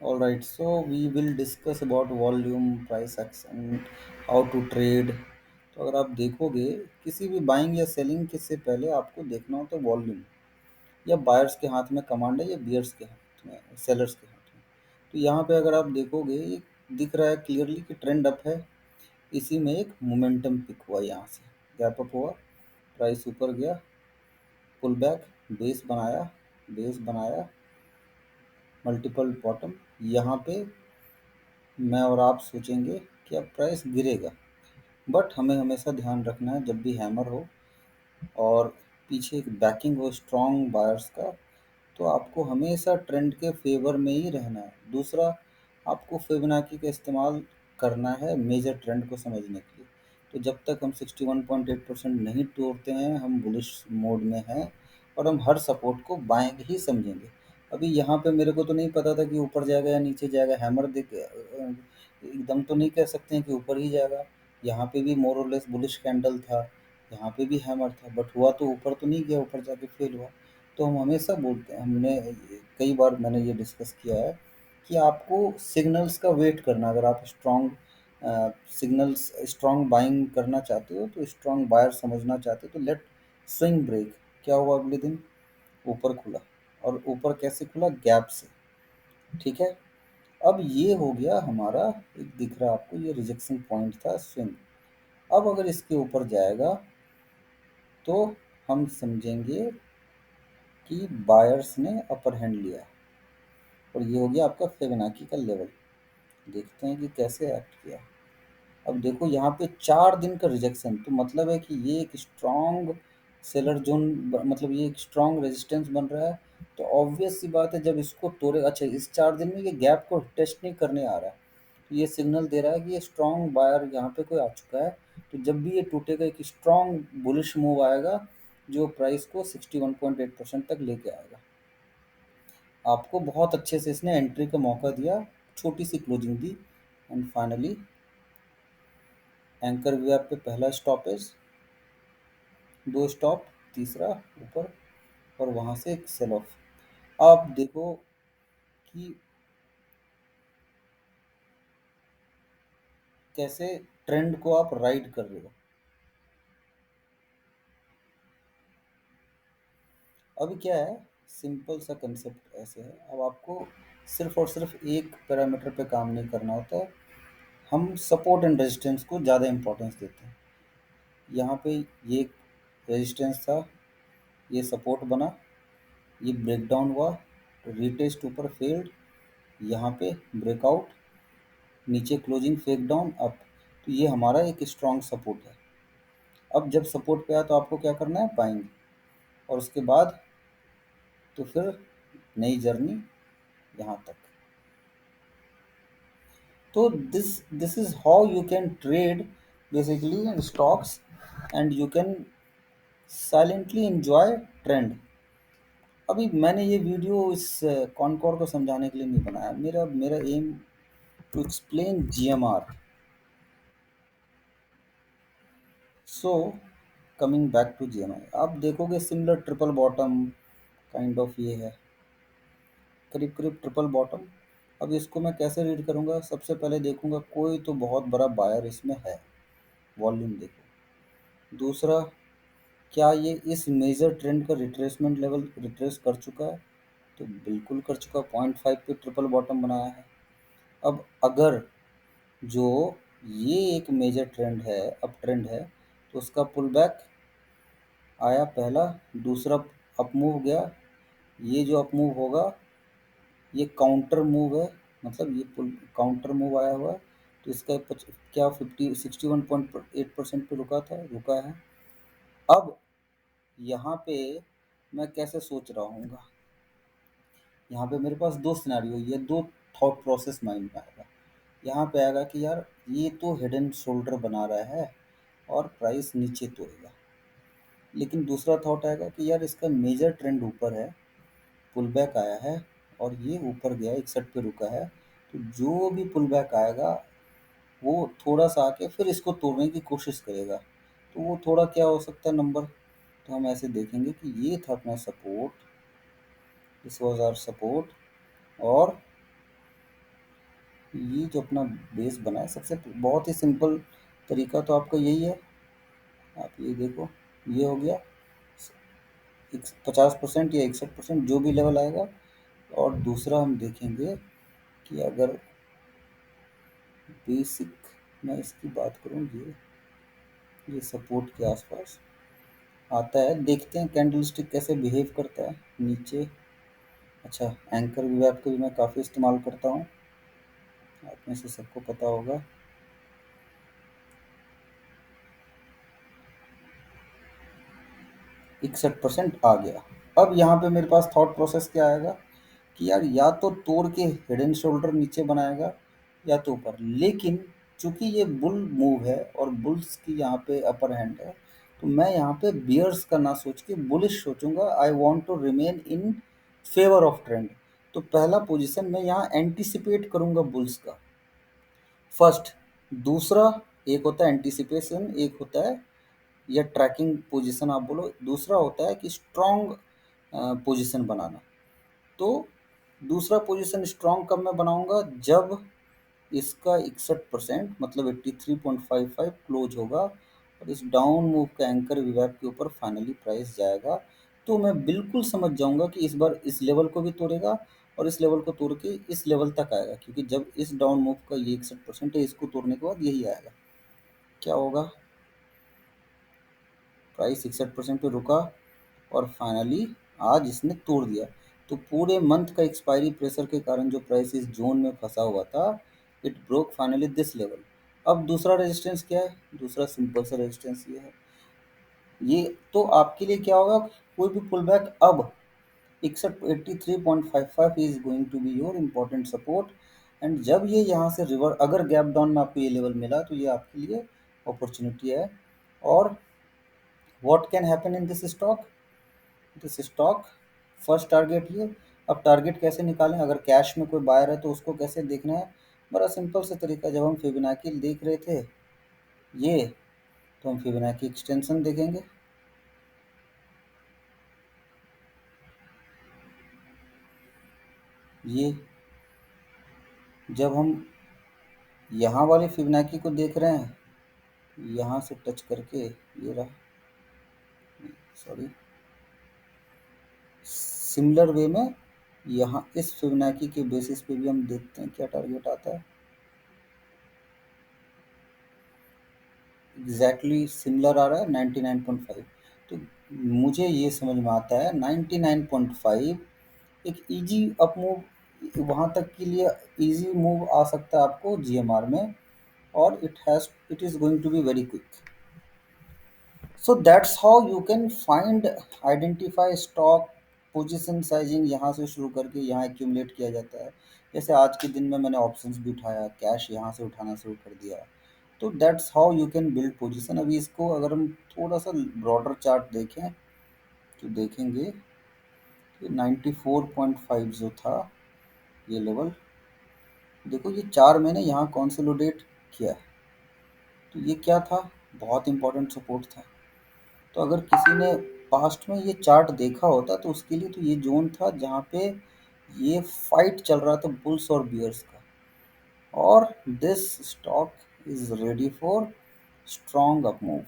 All right, so we will discuss about volume, price action, how to trade. तो अगर आप देखोगे किसी भी बाइंग या सेलिंग के से पहले आपको देखना होता है वॉल्यूम, या बायर्स के हाथ में कमांड है या बियर्स के हाथ में, सेलर्स के हाथ में। तो यहाँ पे अगर आप देखोगे ये दिख रहा है क्लियरली कि ट्रेंड अप है। इसी में एक मोमेंटम पिक हुआ, यहाँ से गैप अप हुआ, प्राइस ऊपर गया, पुल बैक, बेस बनाया, बेस बनाया, मल्टीपल बॉटम। यहाँ पे मैं और आप सोचेंगे कि अब प्राइस गिरेगा, बट हमें हमेशा ध्यान रखना है जब भी हैमर हो और पीछे एक बैकिंग हो स्ट्रॉन्ग बायर्स का, तो आपको हमेशा ट्रेंड के फेवर में ही रहना है। दूसरा, आपको फिबोनाची का इस्तेमाल करना है मेजर ट्रेंड को समझने के लिए। तो जब तक हम 61.8% नहीं तोड़ते हैं हम बुलिश मोड में हैं, और हम हर सपोर्ट को बाएं ही समझेंगे। अभी यहाँ पे मेरे को तो नहीं पता था कि ऊपर जाएगा या नीचे जाएगा, हैमर देख एकदम तो नहीं कह सकते हैं कि ऊपर ही जाएगा। यहाँ पे भी मोर और लेस बुलिश कैंडल था, यहाँ पे भी हैमर था, बट हुआ तो ऊपर तो नहीं गया, ऊपर जाके फेल हुआ। तो हम हमेशा बोलते हैं, हमने कई बार मैंने ये डिस्कस किया है कि आपको सिग्नल्स का वेट करना। अगर आप स्ट्रॉन्ग सिग्नल्स, स्ट्रॉन्ग बाइंग करना चाहते हो, तो स्ट्रॉन्ग बायर समझना चाहते हो, तो लेट स्विंग ब्रेक। क्या हुआ अगले दिन? ऊपर खुला, और ऊपर कैसे खुला? गैप से। ठीक है, अब ये हो गया हमारा, एक दिख रहा है आपको, ये रिजेक्शन पॉइंट था, स्विंग। अब अगर इसके ऊपर जाएगा तो हम समझेंगे कि बायर्स ने अपर हैंड लिया, और ये हो गया आपका फिबोनाची का लेवल। देखते हैं कि कैसे एक्ट किया। अब देखो यहाँ पे 4 दिन का रिजेक्शन, तो मतलब है कि ये एक स्ट्रॉन्ग सेलर जोन, मतलब ये एक स्ट्रॉन्ग रेजिस्टेंस बन रहा है। तो ऑब्वियस सी बात है, जब इसको तोड़े, अच्छा इस 4 दिन में ये गैप को टेस्ट नहीं करने आ रहा है, तो ये सिग्नल दे रहा है कि ये स्ट्रॉन्ग बायर यहाँ पे कोई आ चुका है। तो जब भी ये टूटेगा एक स्ट्रॉन्ग बुलिश मूव आएगा, जो प्राइस को 61.8% तक लेके आएगा। आपको बहुत अच्छे से इसने एंट्री का मौका दिया, छोटी सी क्लोजिंग दी, एंड फाइनली एंकर वेव पे पहला स्टॉपेज, दो स्टॉप, तीसरा ऊपर, और वहां से एक सेल ऑफ। आप देखो कि कैसे ट्रेंड को आप राइड कर रहे हो। अभी क्या है, सिंपल सा कंसेप्ट ऐसे है, अब आपको सिर्फ और सिर्फ एक पैरामीटर पे काम नहीं करना होता है। हम सपोर्ट एंड रेजिस्टेंस को ज़्यादा इंपॉर्टेंस देते हैं। यहाँ पे ये रेजिस्टेंस था, ये सपोर्ट बना, ये ब्रेकडाउन हुआ, तो रीटेस्ट ऊपर फेल्ड, यहाँ पे ब्रेकआउट, नीचे क्लोजिंग फेक डाउन अप। तो ये हमारा एक स्ट्रॉन्ग सपोर्ट है। अब जब सपोर्ट पे आया तो आपको क्या करना है? बाइंग। और उसके बाद तो फिर नई जर्नी यहाँ तक। तो this is how you can trade basically in stocks, and you can silently enjoy trend. अभी मैंने ये वीडियो इस कॉनकॉर को समझाने के लिए नहीं बनाया, मेरा मेरा aim to explain GMR. So coming back to GMR, आप देखोगे similar triple bottom kind of ये है, करीब करीब ट्रिपल बॉटम। अब इसको मैं कैसे रीड करूँगा? सबसे पहले देखूंगा कोई तो बहुत बड़ा बायर इसमें है, वॉल्यूम देखो। दूसरा, क्या ये इस मेजर ट्रेंड का रिट्रेसमेंट लेवल रिट्रेस कर चुका है? तो बिल्कुल कर चुका, 0.5 पे ट्रिपल बॉटम बनाया है। अब अगर जो ये एक मेजर ट्रेंड है, अप ट्रेंड है, तो उसका पुल बैक आया पहला, दूसरा अप मूव गया, ये जो अप मूव होगा ये काउंटर मूव है, मतलब ये पुल काउंटर मूव आया हुआ है। तो इसका क्या 61.8% पे रुका था, रुका है। अब यहाँ पे मैं कैसे सोच रहा हूँ, यहाँ पे मेरे पास दो सिनेरियो, ये दो थॉट प्रोसेस माइंड में आएगा। यहाँ पे आएगा कि यार ये तो हेड एंड शोल्डर बना रहा है और प्राइस नीचे तोड़ेगा। लेकिन दूसरा थॉट आएगा कि यार इसका मेजर ट्रेंड ऊपर है, पुल बैक आया है, और ये ऊपर गया 61 पे रुका है। तो जो भी पुल बैक आएगा वो थोड़ा सा आके फिर इसको तोड़ने की कोशिश करेगा। तो वो थोड़ा क्या हो सकता है नंबर? तो हम ऐसे देखेंगे कि ये था अपना support, this was our support, और ये जो अपना बेस बना है, सबसे बहुत ही सिंपल तरीका तो आपका यही है। आप ये देखो, ये हो गया 50% या 61%, जो भी लेवल आएगा। और दूसरा हम देखेंगे कि अगर बेसिक मैं इसकी बात करूँ, ये सपोर्ट के आसपास आता है, देखते हैं कैंडल स्टिक कैसे बिहेव करता है नीचे। अच्छा, एंकर वेब को भी मैं काफ़ी इस्तेमाल करता हूँ, आप में से सबको पता होगा। 61% आ गया। अब यहाँ पे मेरे पास थॉट प्रोसेस क्या आएगा कि यार या तो तोड़ के हेड एंड शोल्डर नीचे बनाएगा या तो ऊपर, लेकिन चूंकि ये बुल मूव है और बुल्स की यहाँ पे अपर हैंड है, तो मैं यहाँ पे बियर्स का ना सोच के बुलिश सोचूंगा। I want to remain in favour of trend. तो पहला पोजीशन मैं यहाँ एंटिसिपेट करूंगा बुल्स का, फर्स्ट। दूसरा, एक होता है एंटिसिपेशन, एक होता है या ट्रैकिंग पोजीशन आप बोलो, दूसरा होता है कि स्ट्रॉन्ग पोजीशन बनाना। तो दूसरा पोजीशन स्ट्रॉन्ग कब मैं बनाऊंगा, जब इसका 61% मतलब 83.55 क्लोज होगा और इस डाउन मूव का एंकर विवैप के ऊपर फाइनली प्राइस जाएगा। तो मैं बिल्कुल समझ जाऊंगा कि इस बार इस लेवल को भी तोड़ेगा और इस लेवल को तोड़ के इस लेवल तक आएगा, क्योंकि जब इस डाउन मूव का ये 61% है, इसको तोड़ने के बाद यही आएगा। क्या होगा, प्राइस 61% पे रुका और फाइनली आज इसने तोड़ दिया। तो पूरे मंथ का एक्सपायरी प्रेशर के कारण जो प्राइस इस जोन में फंसा हुआ था, it broke finally this level. अब दूसरा रेजिस्टेंस क्या है, दूसरा सिंपल सा रेजिस्टेंस ये है। ये तो आपके लिए क्या होगा, कोई भी पुल बैक अब 83.55 is going to be your important support. And जब ये यहाँ से रिवर, अगर गैप डाउन में आपको ये लेवल मिला तो ये आपके लिए अपॉर्चुनिटी है। और what can happen in this stock, first target ये। अब टारगेट कैसे निकालें, अगर कैश में कोई बायर है तो उसको कैसे देखना है, बड़ा सिंपल सा तरीका। जब हम फिबोनाची देख रहे थे ये, तो हम फिबोनाची एक्सटेंशन देखेंगे। ये जब हम यहाँ वाले फिबोनाची को देख रहे हैं, यहाँ से टच करके ये रहा, सॉरी, सिमिलर वे में यहाँ इस फिबोनाची के बेसिस पे भी हम देखते हैं क्या टारगेट आता है। एग्जैक्टली सिमिलर आ रहा है 99.5। तो मुझे ये समझ में आता है 99.5 एक इजी अप मूव, वहाँ तक के लिए इजी मूव आ सकता है आपको जीएमआर में। और it is going to be very quick. So that's how you can find, identify stock. Position sizing यहाँ से शुरू करके यहाँ एक्यूमुलेट किया जाता है। जैसे आज के दिन में मैंने ऑप्शंस भी उठाया, कैश यहाँ से उठाना शुरू कर दिया। तो that's how you can build position. अभी इसको अगर हम थोड़ा सा ब्रॉडर चार्ट देखें तो देखेंगे कि 94.5 जो था ये लेवल, देखो ये 4 महीने यहाँ कॉन्सोलिडेट किया है। तो ये क्या था, बहुत इंपॉर्टेंट सपोर्ट था। तो अगर किसी ने पास्ट में ये चार्ट देखा होता तो उसके लिए तो ये जोन था जहाँ पे ये फाइट चल रहा था बुल्स और बियर्स का। और this stock is ready for strong up move.